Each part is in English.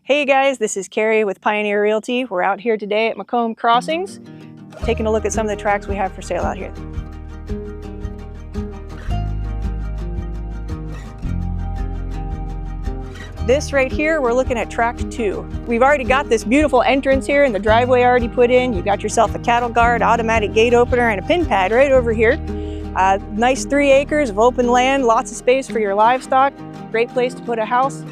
Hey guys, this is Carrie with Pioneer Realty. We're out here today at Macomb Crossings, taking a look at some of the tracts we have for sale out here. This right here, we're looking at tract 2. We've already got this beautiful entrance here and the driveway already put in. You got yourself a cattle guard, automatic gate opener, and a pin pad right over here. Nice 3 acres of open land, lots of space for your livestock. Great place to put a house.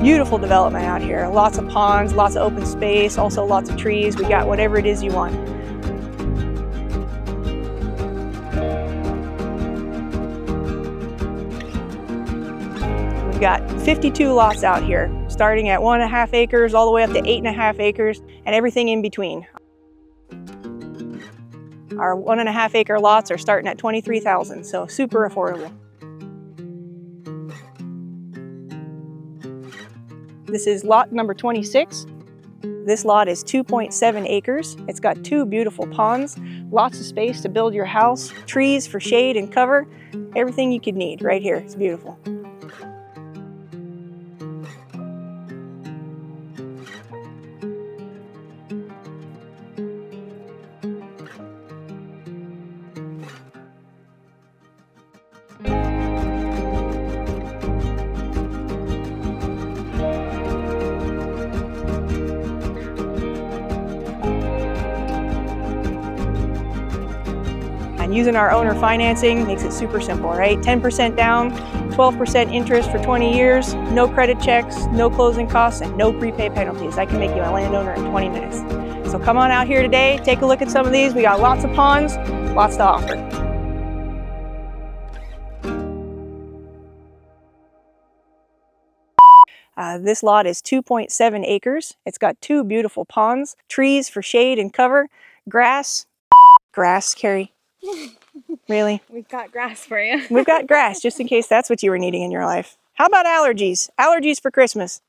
Beautiful development out here. Lots of ponds, lots of open space, also lots of trees. We got whatever it is you want. We've got 52 lots out here, starting at 1.5 acres all the way up to 8.5 acres and everything in between. Our 1.5 acre lots are starting at $23,000, so super affordable. This is lot number 26. This lot is 2.7 acres. It's got 2 beautiful ponds, lots of space to build your house, trees for shade and cover, everything you could need right here. It's beautiful. And using our owner financing makes it super simple, right? 10% down, 12% interest for 20 years, no credit checks, no closing costs, and no prepay penalties. I can make you a landowner in 20 minutes. So come on out here today, take a look at some of these. We got lots of ponds, lots to offer. This lot is 2.7 acres. It's got 2 beautiful ponds, trees for shade and cover, grass, Carrie. Really? We've got grass for you. We've got grass, just in case that's what you were needing in your life. How about allergies? Allergies for Christmas.